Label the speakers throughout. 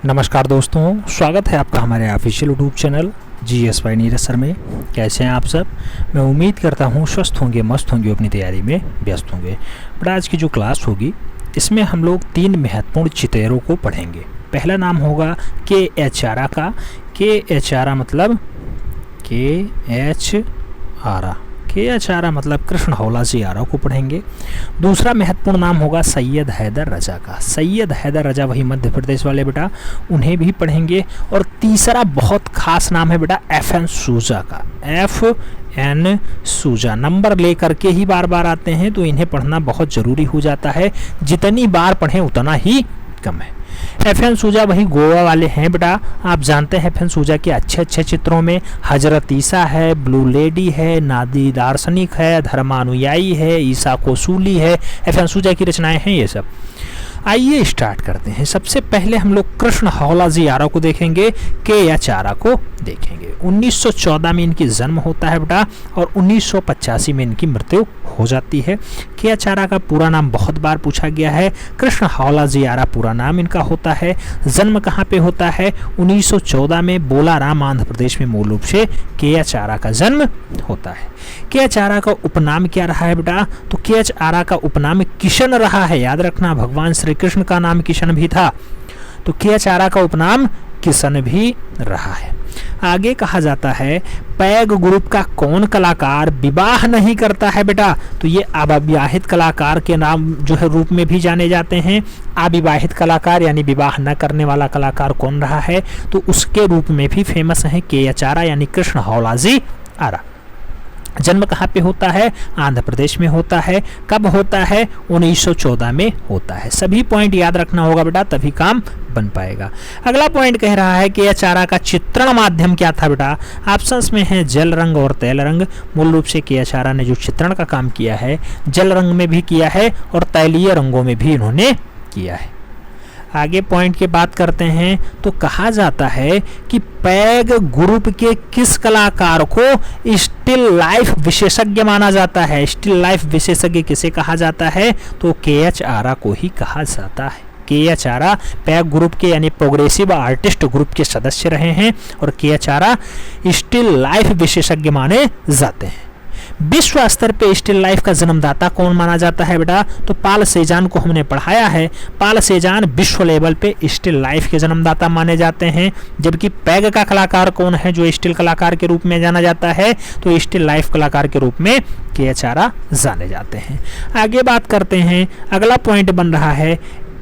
Speaker 1: नमस्कार दोस्तों, स्वागत है आपका हमारे official YouTube channel GSY Neeraj sir में। कैसे हैं आप सब? मैं उम्मीद करता हूं स्वस्थ होंगे, मस्त होंगे, अपनी तैयारी में व्यस्त होंगे। बट आज की जो क्लास होगी इसमें हम लोग 3 महत्वपूर्ण चितेरों को पढ़ेंगे। पहला नाम होगा KH आरा का। KH आरा मतलब KH आरा मतलब कृष्ण हौलाजी आरा को पढ़ेंगे। दूसरा महत्वपूर्ण नाम होगा सैयद हैदर रजा का। सैयद हैदर रजा वही मध्य प्रदेश वाले बेटा, उन्हें भी पढ़ेंगे। और तीसरा बहुत खास नाम है बेटा FN सूजा का। FN सूजा नंबर लेकर के ही बार बार आते हैं, तो इन्हें पढ़ना बहुत ज़रूरी हो जाता है। जितनी बार पढ़ें उतना ही कम है। FN सूजा वही गोवा वाले हैं बेटा। आप जानते हैं FN सूजा के अच्छे अच्छे चित्रों में हजरत ईसा है, ब्लू लेडी है, नादी दार्शनिक है, धर्मानुयायी है, ईसा कोसूली है। FN सूजा की रचनाएं हैं ये सब। आइए स्टार्ट करते हैं। सबसे पहले हम लोग कृष्ण हौलाजी आरा को देखेंगे, KH आरा को देखेंगे। 1914 में इनकी जन्म होता है बेटा और 1985 में इनकी मृत्यु हो जाती है। KH आरा का पूरा नाम बहुत बार पूछा गया है। कृष्ण हौलाजी आरा पूरा नाम इनका होता है। जन्म कहाँ पे होता है? 1914 में बोलाराम आंध्र प्रदेश में मूल रूप से KH आरा का जन्म होता है। KH आरा का उपनाम क्या रहा है बेटा? तो KH आरा का उपनाम किशन रहा है। याद रखना, भगवान श्री कृष्ण का नाम किशन भी था, तो KH आरा का उपनाम किशन भी रहा है। आगे कहा जाता है पैग ग्रुप का कौन कलाकार विवाह नहीं करता है बेटा? तो ये अविवाहित कलाकार के नाम जो है रूप में भी जाने जाते हैं। अविवाहित कलाकार यानी विवाह न करने वाला कलाकार कौन रहा है? तो उसके रूप में भी फेमस है KH आरा यानी कृष्ण हौलाजी आरा। जन्म कहाँ पे होता है? आंध्र प्रदेश में होता है। कब होता है? 1914 में होता है। सभी पॉइंट याद रखना होगा बेटा, तभी काम बन पाएगा। अगला पॉइंट कह रहा है KH आरा का चित्रण माध्यम क्या था बेटा? ऑप्शंस में है जल रंग और तैल रंग। मूल रूप से KH आरा ने जो चित्रण का काम किया है जल रंग में भी किया है और तैलीय रंगों में भी इन्होंने किया है। आगे पॉइंट की बात करते हैं तो कहा जाता है कि पैग ग्रुप के किस कलाकार को स्टिल लाइफ विशेषज्ञ माना जाता है? स्टिल लाइफ विशेषज्ञ किसे कहा जाता है? तो KH आरा को ही कहा जाता है। KH आरा पैग ग्रुप के यानी प्रोग्रेसिव आर्टिस्ट ग्रुप के सदस्य रहे हैं और KH आरा स्टिल लाइफ विशेषज्ञ माने जाते हैं। विश्व स्तर पे स्टिल लाइफ का जन्मदाता कौन माना जाता है बेटा? तो पाल सेजान को हमने पढ़ाया है। पाल सेजान विश्व लेवल पे स्टिल लाइफ के जन्मदाता माने जाते हैं। जबकि पैग का कलाकार कौन है जो स्टिल कलाकार के रूप में जाना जाता है? तो स्टिल लाइफ कलाकार के रूप में KH आरा जाने जाते हैं। आगे बात करते हैं। अगला पॉइंट बन रहा है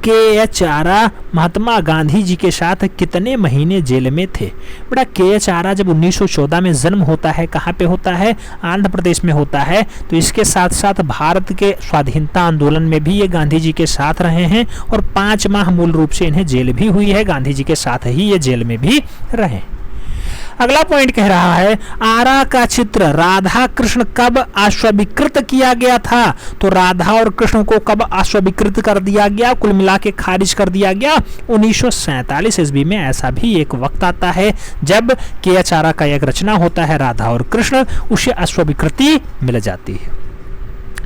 Speaker 1: KH आरा महात्मा गांधी जी के साथ कितने महीने जेल में थे? बेटा KH आरा जब 1914 में जन्म होता है, कहाँ पे होता है? आंध्र प्रदेश में होता है। तो इसके साथ साथ भारत के स्वाधीनता आंदोलन में भी ये गांधी जी के साथ रहे हैं और 5 माह मूल रूप से इन्हें जेल भी हुई है। गांधी जी के साथ ही ये जेल में भी रहे। अगला पॉइंट कह रहा है आरा का चित्र राधा कृष्ण कब अस्वीकृत किया गया था? तो राधा और कृष्ण को कब अस्वीकृत कर दिया गया, कुल मिला के खारिज कर दिया गया? 1947 ईस्वी में। ऐसा भी एक वक्त आता है जब KH आरा का एक रचना होता है राधा और कृष्ण, उसे अस्वीकृति मिल जाती है।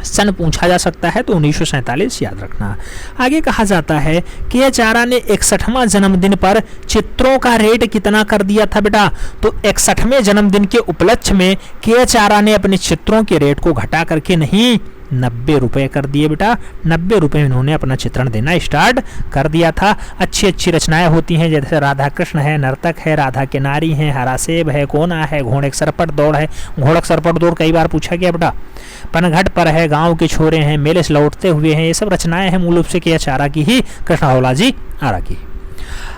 Speaker 1: सन पूछा जा सकता है तो 1947 याद रखना। आगे कहा जाता है KH आरा ने 61वां जन्मदिन पर चित्रों का रेट कितना कर दिया था बेटा? तो 61वें जन्मदिन के उपलक्ष्य में KH आरा ने अपने चित्रों के रेट को घटा करके नहीं 90 रुपये कर दिए बेटा। 90 रुपये इन्होंने अपना चित्रण देना स्टार्ट कर दिया था। अच्छी अच्छी रचनाएं होती हैं, जैसे राधा कृष्ण है, नर्तक है, राधा के नारी है, हरा सेब है, कोना है, घोड़क सरपट दौड़ है। घोड़क सरपट दौड़ कई बार पूछा गया बेटा। पनघट पर है, गांव के छोरे हैं, मेले से लौटते हुए हैं। ये सब रचनाएं हैं मूल रूप से KH आरा की ही, कृष्ण हौलाजी आरा की।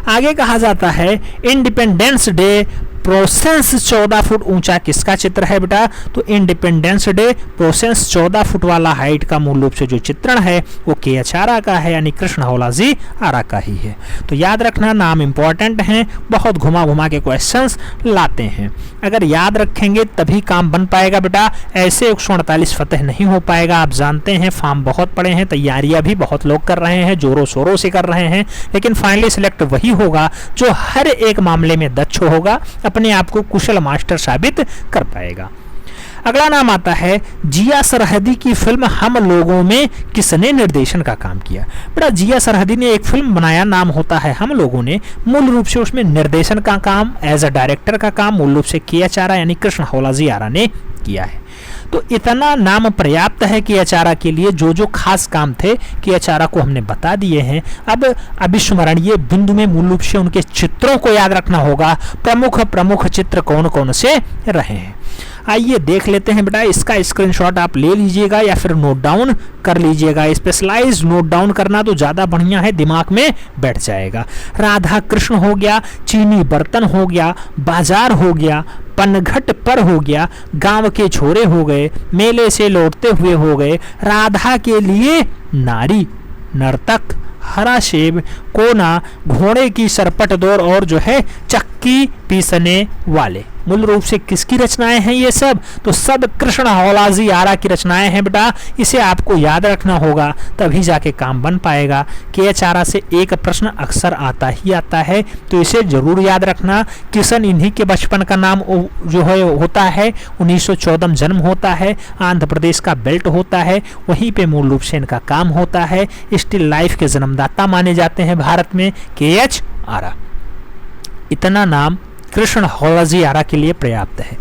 Speaker 1: आगे कहा जाता है इंडिपेंडेंस डे प्रोसेंस 14 फुट ऊंचा किसका चित्र है बेटा? तो इंडिपेंडेंस डे प्रोसेंस 14 फुट वाला हाइट का मूल रूप से जो चित्रण है वो KH आरा का है यानी कृष्ण हौलाजी आरा का ही है। तो याद रखना, नाम इंपॉर्टेंट हैं, बहुत घुमा घुमा के क्वेश्चंस लाते हैं। अगर याद रखेंगे तभी काम बन पाएगा बेटा, ऐसे 148 फतह नहीं हो पाएगा। आप जानते हैं फॉर्म बहुत पड़े हैं, तैयारियां भी बहुत लोग कर रहे हैं, जोरों शोरों से कर रहे हैं, लेकिन फाइनली सिलेक्ट वही होगा जो हर एक मामले में दक्ष होगा, अपने आप को कुशल मास्टर साबित कर पाएगा। अगला नाम आता है जिया सरहदी की फिल्म हम लोगों में किसने निर्देशन का काम किया। बेटा जिया सरहदी ने एक फिल्म बनाया, नाम होता है हम लोगों ने। मूल रूप से उसमें निर्देशन का काम, एज अ डायरेक्टर का काम मूल रूप से के.एच. आरा यानी कृष्ण हौलाजी आरा ने किया है। तो इतना नाम पर्याप्त है के.एच. आरा के लिए। जो जो खास काम थे के.एच. आरा को हमने बता दिए हैं। अब अविस्मरणीय बिंदु में मूल रूप से उनके चित्रों को याद रखना होगा। प्रमुख चित्र कौन कौन से रहे हैं, आइए देख लेते हैं। बेटा इसका स्क्रीनशॉट आप ले लीजिएगा या फिर नोट डाउन कर लीजिएगा। स्पेशलाइज नोट डाउन करना तो ज़्यादा बढ़िया है, दिमाग में बैठ जाएगा। राधा कृष्ण हो गया, चीनी बर्तन हो गया, बाजार हो गया, पनघट पर हो गया, गांव के छोरे हो गए, मेले से लौटते हुए हो गए, राधा के लिए नारी, नर्तक, हरा सेब, कोना, घोड़े की सरपट दौड़ और जो है चक्की पीसने वाले। मूल रूप से किसकी रचनाएं हैं ये सब? तो सब कृष्ण हौलाजी आरा की रचनाएं हैं बेटा। इसे आपको याद रखना होगा, तभी जाके काम बन पाएगा। के.एच. आरा से एक प्रश्न अक्सर आता ही आता है, तो इसे जरूर याद रखना। किशन इन्हीं के बचपन का नाम जो है होता है। 1914 जन्म होता है, आंध्र प्रदेश का बेल्ट होता है, वहीं पे मूल रूप से इनका काम होता है। स्टिल लाइफ के जन्मदाता माने जाते हैं भारत में के.एच. आरा। इतना नाम कृष्ण हौलाजी आरा के लिए पर्याप्त है।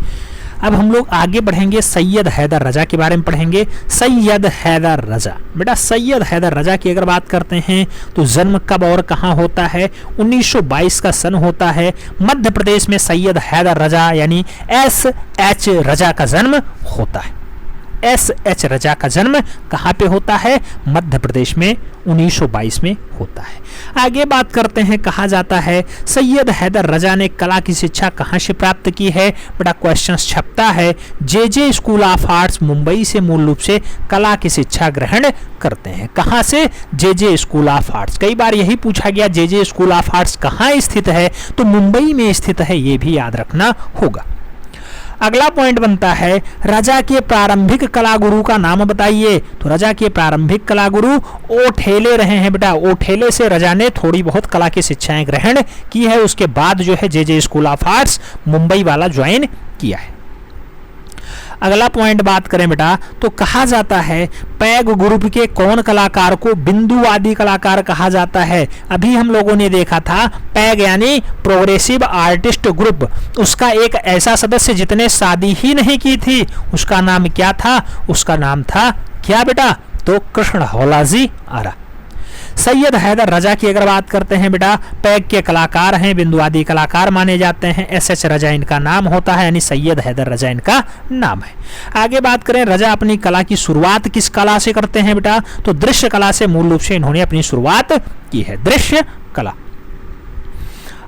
Speaker 1: अब हम लोग आगे बढ़ेंगे, सैयद हैदर रजा के बारे में पढ़ेंगे। सैयद हैदर रजा, बेटा सैयद हैदर रजा की अगर बात करते हैं तो जन्म कब और कहाँ होता है? 1922 का सन होता है। मध्य प्रदेश में सैयद हैदर रजा यानी S.H. रजा का जन्म होता है। S.H. रजा का जन्म कहाँ पे होता है? मध्य प्रदेश में 1922 में होता है। आगे बात करते हैं, कहा जाता है सैयद हैदर रजा ने कला की शिक्षा कहाँ से प्राप्त की है? बड़ा क्वेश्चन छपता है। जे स्कूल ऑफ आर्ट्स मुंबई से मूल रूप से कला की शिक्षा ग्रहण करते हैं। कहाँ से? जे स्कूल ऑफ आर्ट्स। कई बार यही पूछा गया जे स्कूल ऑफ आर्ट्स कहाँ स्थित है, तो मुंबई में स्थित है, ये भी याद रखना होगा। अगला पॉइंट बनता है रजा के प्रारंभिक कला गुरु का नाम बताइए। तो रजा के प्रारंभिक कला गुरु ओठेले रहे हैं बेटा। ओठेले से रजा ने थोड़ी बहुत कला की शिक्षाएं ग्रहण की है, उसके बाद जो है जे स्कूल ऑफ आर्ट्स मुंबई वाला ज्वाइन किया है। अगला पॉइंट बात करें बेटा, तो कहा जाता है पैग ग्रुप के कौन कलाकार को बिंदुवादी कलाकार कहा जाता है? अभी हम लोगों ने देखा था पैग यानी प्रोग्रेसिव आर्टिस्ट ग्रुप, उसका एक ऐसा सदस्य जितने शादी ही नहीं की थी, उसका नाम क्या था? उसका नाम था क्या बेटा? तो कृष्ण हौलाजी आरा। सैयद हैदर रजा की अगर बात करते हैं बेटा, पैग के कलाकार हैं, बिंदुवादी कलाकार माने जाते हैं। S.H. रजा इनका नाम होता है, यानी सैयद हैदर रजा इनका नाम है। आगे बात करें, रजा अपनी कला की शुरुआत किस कला से करते हैं बेटा? तो दृश्य कला से मूल रूप से इन्होंने अपनी शुरुआत की है, दृश्य कला।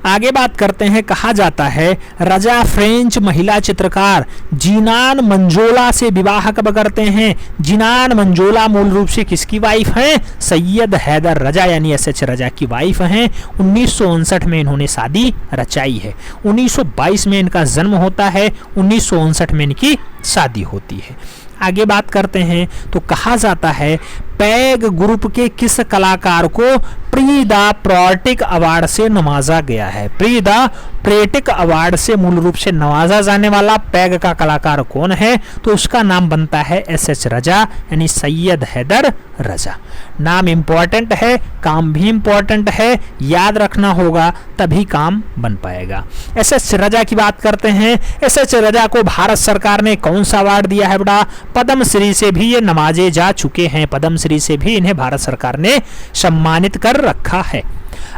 Speaker 1: आगे बात करते हैं, कहा जाता है रजा फ्रेंच महिला चित्रकार जीनान मंजोला से विवाह कब करते हैं? जीनान मंजोला मूल रूप से किसकी वाइफ हैं? सैयद हैदर रजा यानी S.H. रजा की वाइफ हैं। 1959 में इन्होंने शादी रचाई है। 1922 में इनका जन्म होता है, 1959 में इनकी शादी होती है। आगे बात करते हैं, तो कहा जाता है पैग ग्रुप के किस कलाकार को प्री द प्रोटिक अवार्ड से नवाजा गया है? प्री द प्रेटिक अवार्ड से मूल रूप से नवाजा जाने वाला पैग का कलाकार कौन है? तो उसका नाम बनता है S.H. रजा यानी सैयद हैदर रजा। नाम इंपॉर्टेंट है, काम भी इंपॉर्टेंट है, याद रखना होगा तभी काम बन पाएगा। S.H. रजा की बात करते हैं, S.H. रजा को भारत सरकार ने कौन सा अवार्ड दिया है बेटा? पद्म श्री से भी ये नवाजे जा चुके हैं, पद्म श्री से भी इन्हें भारत सरकार ने सम्मानित कर रखा है।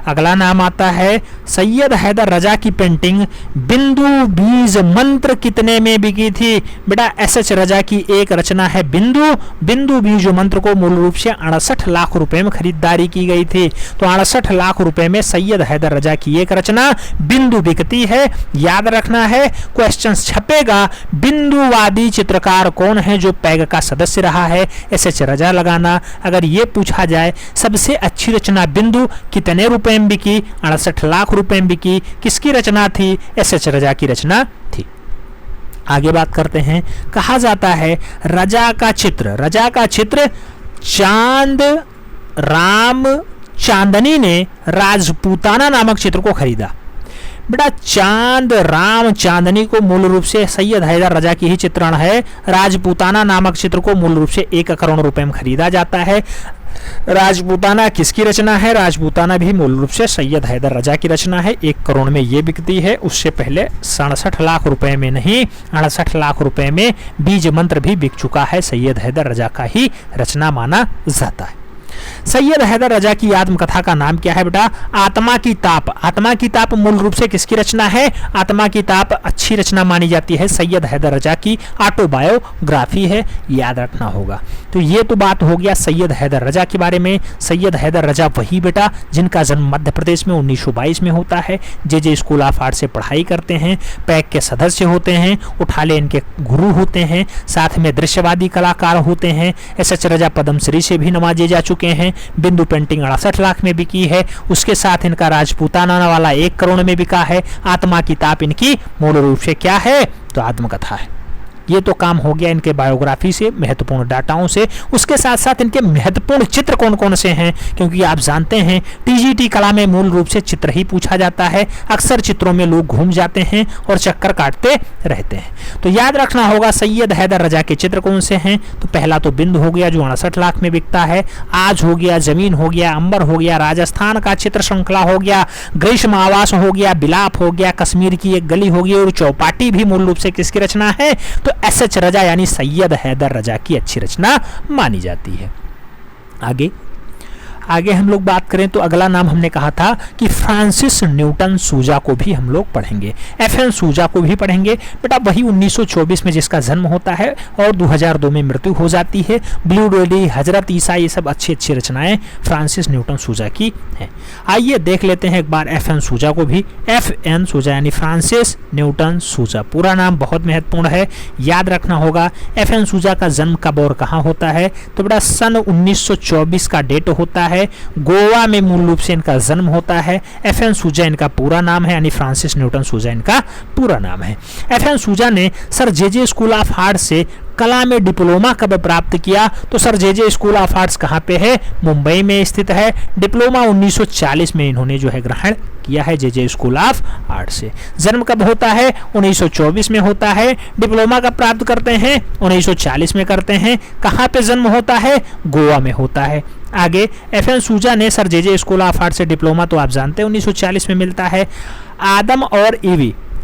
Speaker 1: अगला नाम आता है सैयद हैदर रजा की पेंटिंग बिंदु बीज मंत्र कितने में बिकी थी? बेटा S.H. रजा की एक रचना है बिंदु बीज मंत्र को मूल रूप से 68 लाख रुपए में खरीदारी की गई थी। तो 68 लाख रुपए में सैयद हैदर रजा की एक रचना बिंदु बिकती है, याद रखना है। क्वेश्चन छपेगा बिंदुवादी चित्रकार कौन है जो पैग का सदस्य रहा है? S.H. रजा लगाना। अगर ये पूछा जाए सबसे अच्छी रचना बिंदु कितने रुपए में बिकी? 68 लाख रुपए में बिकी। किसकी रचना थी? S.H. रजा की रचना थी। आगे बात करते हैं, कहा जाता है रजा का चित्र चांद राम चांदनी ने राजपूताना नामक चित्र को खरीदा। बेटा चांद राम चांदनी को मूल रूप से सैयद हैदर रजा की ही चित्रण है। राजपूताना नामक चित्र को मूल रूप से 1 करोड़ रुपए में खरीदा जाता है। राजपूताना किसकी रचना है? राजपूताना भी मूल रूप से सैयद हैदर रजा की रचना है। 1 करोड़ में ये बिकती है। उससे पहले 67 लाख रुपए में नहीं, 68 लाख रुपए में बीज मंत्र भी बिक चुका है। सैयद हैदर रजा का ही रचना माना जाता है। सैयद हैदर रजा की आत्मकथा का नाम क्या है बेटा? आत्मा की ताप। आत्मा की ताप मूल रूप से किसकी रचना है? आत्मा की ताप अच्छी रचना मानी जाती है। सैयद हैदर रजा की ऑटोबायोग्राफी है, याद रखना होगा। तो ये तो बात हो गया सैयद हैदर रजा के बारे में। सैयद हैदर रजा वही बेटा जिनका जन्म मध्य प्रदेश में 1922 में होता है। जे स्कूल ऑफ आर्ट से पढ़ाई करते हैं, पैक के सदस्य होते हैं, उठाले इनके गुरु होते हैं, साथ में दृश्यवादी कलाकार होते हैं। एस.एच. रजा पद्मश्री से भी नवाजे जा चुके हैं। बिंदु पेंटिंग 68 लाख में बिकी है। उसके साथ इनका राजपूताना वाला 1 करोड़ में बिका है। आत्मा की ताप इनकी मूल रूप से क्या है? तो आत्मकथा है। ये तो काम हो गया इनके बायोग्राफी से, महत्वपूर्ण डाटाओं से। उसके साथ साथ इनके महत्वपूर्ण चित्र कौन कौन से हैं, क्योंकि आप जानते हैं टीजीटी कला में मूल रूप से चित्र ही पूछा जाता है। अक्सर चित्रों में लोग घूम जाते हैं और चक्कर काटते रहते हैं। तो याद रखना होगा सैयद हैदर रजा के चित्र कौन से हैं। तो पहला तो बिंदु हो गया जो 68 लाख में बिकता है। आज हो गया, जमीन हो गया, अंबर हो गया, राजस्थान का चित्र श्रृंखला हो गया, ग्रीष्म आवास हो गया, बिलाप हो गया, कश्मीर की एक गली हो गई, और चौपाटी भी मूल रूप से किसकी रचना है? तो एस.एच. रजा यानी सैयद हैदर रजा की अच्छी रचना मानी जाती है। आगे हम लोग बात करें तो अगला नाम हमने कहा था कि फ्रांसिस न्यूटन सूजा को भी हम लोग पढ़ेंगे। एफ.एन. सूजा को भी पढ़ेंगे बेटा, वही 1924 में जिसका जन्म होता है और 2002 में मृत्यु हो जाती है। ब्लू डेली, हजरत ईसा, ये सब अच्छी अच्छी रचनाएं फ्रांसिस न्यूटन सूजा की हैं। आइए देख लेते हैं एक बार एफ.एन. सूजा को भी। एफ.एन. सूजा यानी फ्रांसिस न्यूटन सूजा, पूरा नाम बहुत महत्वपूर्ण है, याद रखना होगा। एफ.एन. सूजा का जन्म कब और कहाँ होता है? तो बेटा सन 1924 का डेट होता है। गोवा में मूल रूप से इनका जन्म होता है। एफ.एन. सूजा इनका पूरा नाम है, यानी फ्रांसिस न्यूटन सूजा इनका पूरा नाम है। एफ.एन. सूजा ने sir J school of art से कला में डिप्लोमा कब प्राप्त किया? तो sir J school of arts कहाँ पे है? मुंबई में स्थित है। डिप्लोमा 1940 में इन्होंने जो है ग्रहण किया है जे स्कूल ऑफ आर्ट से। जन्म कब होता है? 1924 में होता है। डिप्लोमा कब प्राप्त करते हैं? 1940 में करते हैं। कहाँ पे जन्म होता है? गोवा में होता है। आगे एफ.एन. सूजा ने sir J school of art से डिप्लोमा तो आप जानते हैं 1940 में मिलता है।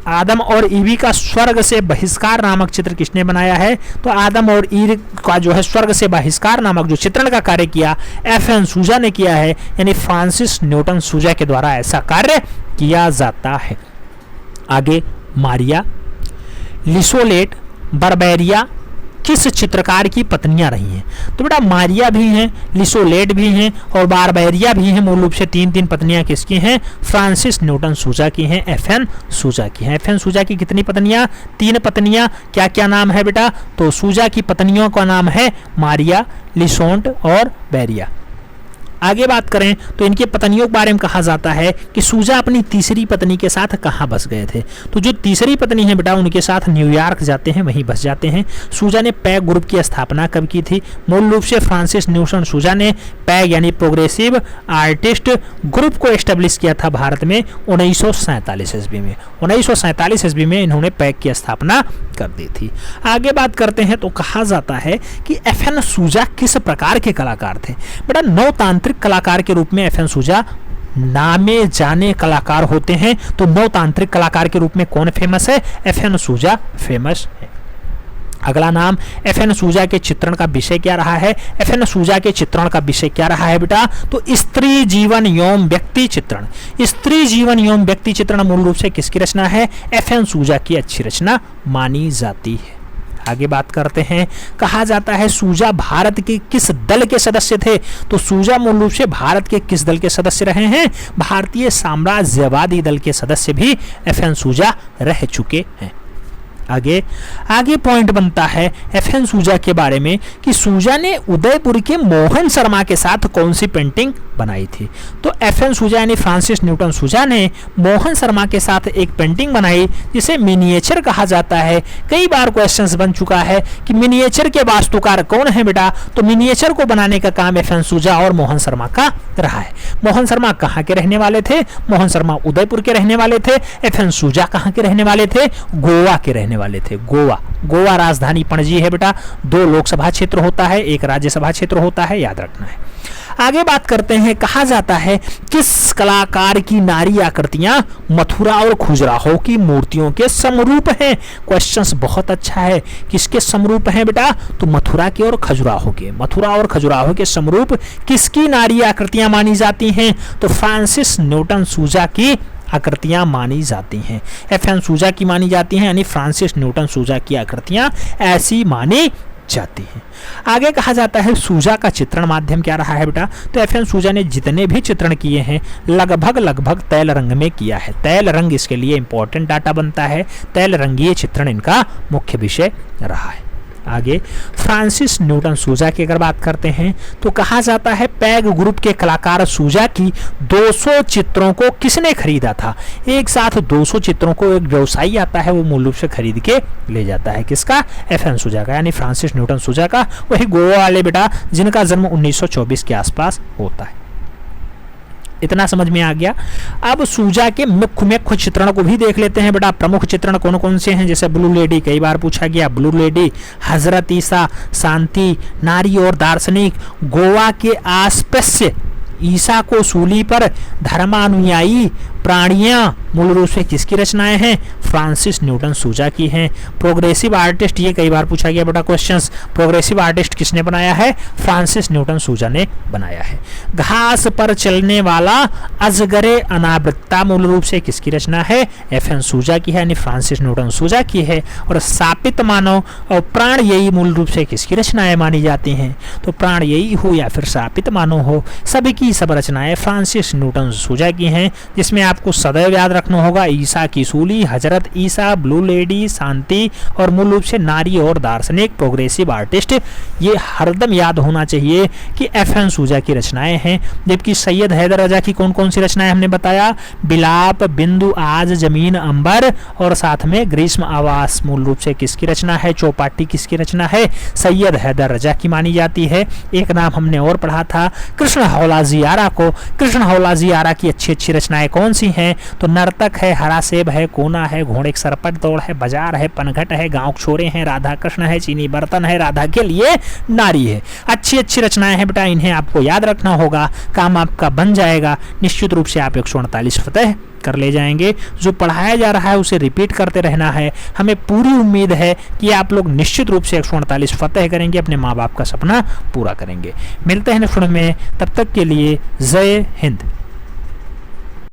Speaker 1: आदम और ईवी का स्वर्ग से बहिष्कार नामक चित्र किसने बनाया है? तो आदम और ईव का जो है स्वर्ग से बहिष्कार नामक जो चित्रण का कार्य किया एफ.एन. सूजा ने किया है, यानी फ्रांसिस न्यूटन सूजा के द्वारा ऐसा कार्य किया जाता है। आगे मारिया, लिसोलेट, बर्बेरिया किस चित्रकार की पत्नियां रही हैं? तो बेटा मारिया भी हैं, लिसोलेट भी हैं और बारबेरिया भी हैं। मूल रूप से 3 पत्नियां किसकी हैं? फ्रांसिस न्यूटन सूजा की हैं, एफ.एन. सूजा की हैं। एफ.एन. सूजा की कितनी पत्नियां? 3 पत्नियां। क्या क्या नाम है बेटा? तो सूजा की पत्नियों का नाम है मारिया, लिसोंट और बेरिया। आगे बात करें तो इनकी पत्नियों के बारे में कहा जाता है कि सूजा अपनी तीसरी पत्नी के साथ कहाँ बस गए थे? तो जो तीसरी पत्नी है बेटा उनके साथ न्यूयॉर्क जाते हैं, वहीं बस जाते हैं। सूजा ने पैग ग्रुप की स्थापना कब की थी? मूल रूप से फ्रांसिस न्यूटन सूजा ने पैग यानी प्रोग्रेसिव आर्टिस्ट ग्रुप को एस्टेब्लिश किया था भारत में 1947 ईस्वी में। 1947 ईस्वी में इन्होंने पैग की स्थापना कर दी थी। आगे बात करते हैं तो कहा जाता है कि एफ.एन. सूजा किस प्रकार के कलाकार थे? बेटा नवतांत्रिक कलाकार के रूप में एफ.एन. सूजा नामे जाने कलाकार होते हैं। तो नवतांत्रिक कलाकार के रूप में कौन फेमस है? एफ.एन. सूजा फेमस है। अगला नाम एफ.एन. सूजा के चित्रण का विषय क्या रहा है? एफ.एन. सूजा के चित्रण का विषय क्या रहा है बेटा? तो स्त्री जीवन एवं व्यक्ति चित्रण। स्त्री जीवन एवं व्यक्ति चित्रण मूल रूप से किसकी रचना है? एफ.एन. सूजा की अच्छी रचना मानी जाती है। आगे बात करते हैं, कहा जाता है सूजा भारत के किस दल के सदस्य थे? तो सूजा मूल रूप से भारत के किस दल के सदस्य रहे हैं? भारतीय साम्राज्यवादी दल के सदस्य भी एफ.एन. सूजा रह चुके हैं। आगे आगे पॉइंट बनता है एफ.एन. सूजा के बारे में कि सूजा ने उदयपुर के मोहन शर्मा के साथ कौन सी पेंटिंग बनाई थी। तो एफ.एन. सूजा यानी फ्रांसिस न्यूटन सूजा ने मोहन शर्मा के साथ एक पेंटिंग बनाई जिसे मिनिएचर कहा जाता है। कई बार क्वेश्चंस बन चुका है कि मिनिएचर के वास्तुकार कौन है बेटा, तो मिनिएचर को बनाने का काम एफ.एन. सूजा और मोहन शर्मा का रहा है। मोहन शर्मा कहाँ के रहने वाले थे? मोहन शर्मा उदयपुर के रहने वाले थे। एफ.एन. सूजा कहाँ के रहने वाले थे? गोवा के रहने वाले थे। गोवा राजधानी पणजी है बेटा। 2 लोकसभा क्षेत्र होता है, 1 राज्यसभा क्षेत्र होता है, याद रखना है। आगे बात करते हैं, कहा जाता है किस कलाकार की नारी आकृतियां मथुरा और खजुराहो की मूर्तियों के समरूप हैं। क्वेश्चंस बहुत अच्छा है, किसके समरूप हैं बेटा? तो मथुरा के और खजुराहो के। मथुरा और खजुराहो के समरूप किसकी नारी आकृतियां मानी जाती हैं? तो फ्रांसिस न्यूटन सूजा की आकृतियां मानी जाती हैं। एफ.एन. सूजा की मानी जाती हैं, यानी फ्रांसिस न्यूटन सूजा की आकृतियां ऐसी मानी जाती हैं। आगे कहा जाता है सूजा का चित्रण माध्यम क्या रहा है बेटा? तो एफ.एन. सूजा ने जितने भी चित्रण किए हैं लगभग तैल रंग में किया है। तैल रंग इसके लिए इंपॉर्टेंट डाटा बनता है। तैल रंगीय चित्रण इनका मुख्य विषय रहा है। आगे फ्रांसिस न्यूटन सूजा की अगर बात करते हैं तो कहा जाता है पैग ग्रुप के कलाकार सूजा की 200 चित्रों को किसने खरीदा था? एक साथ 200 चित्रों को एक व्यवसायी आता है, वो मूल रूप से खरीद के ले जाता है। किसका? एफ.एन. सूजा का, यानी फ्रांसिस न्यूटन सूजा का, वही गोवा वाले बेटा जिनका जन्म 1924 के आसपास होता है। इतना समझ में आ गया। अब सूजा के मुख्य चित्रण को भी देख लेते हैं बेटा। प्रमुख चित्रण कौन कौन से हैं? जैसे ब्लू लेडी, कई बार पूछा गया। ब्लू लेडी, हजरत ईसा, शांति, नारी और दार्शनिक, गोवा के आसपास ईसा को सूली पर, धर्मानुयायी, प्राणियां, मूल रूप से किसकी रचनाएं हैं? फ्रांसिस न्यूटन सूजा की हैं। प्रोग्रेसिव आर्टिस्ट, ये कई बार पूछा गया बेटा क्वेश्चंस। प्रोग्रेसिव आर्टिस्ट किसने बनाया है? फ्रांसिस न्यूटन सूजा ने बनाया है। घास पर चलने वाला अजगरे अनावृत्ता, मूल रूप से किसकी रचना है? एफ.एन. सूजा की है, यानी फ्रांसिस न्यूटन सूजा की है। और शापित मानव और प्राणययी मूल रूप से किसकी रचनाएं मानी जाती हैं? तो प्राणययी हो या फिर शापित मानव हो, सभी की सब रचनाएं फ्रांसिस न्यूटन सूजा की हैं। जिसमें आपको सदैव याद रखना होगा ईसा की सूली, हजरत ईसा, ब्लू लेडी, शांति और मूल रूप से नारी और दार्शनिक, प्रोग्रेसिव आर्टिस्ट। ये हरदम याद होना चाहिए कि एफ.एन. सूजा की रचनाएं हैं। जबकि सैयद हैदर रजा की कौन कौन सी रचनाएं हमने बताया? बिलाप, बिंदु, आज, जमीन, अंबर और साथ में ग्रीष्म आवास मूल रूप से किसकी रचना है? चौपाटी किसकी रचना है? सैयद हैदर रजा की मानी जाती है। एक नाम हमने और पढ़ा था कृष्ण हौलाजी आरा को। कृष्ण हौलाजी आरा की अच्छी अच्छी रचनाएं कौन सी हैं? तो नर्तक है, हरा सेब है, कोना है, घोड़े की सरपट दौड़ है, बाजार है, पनघट है, गांव छोरे हैं, राधा कृष्ण है, चीनी बर्तन है, राधा के लिए नारी है। अच्छी अच्छी रचनाएं हैं बेटा, इन्हें आपको याद रखना होगा, काम आपका बन जाएगा। निश्चित रूप से आप 148 फतह कर ले जाएंगे। जो पढ़ाया जा रहा है उसे रिपीट करते रहना है। हमें पूरी उम्मीद है कि आप लोग निश्चित रूप से 148 फतह करेंगे, अपने माँ बाप का सपना पूरा करेंगे। मिलते हैं नेक्स्ट में, तब तक के लिए जय हिंद।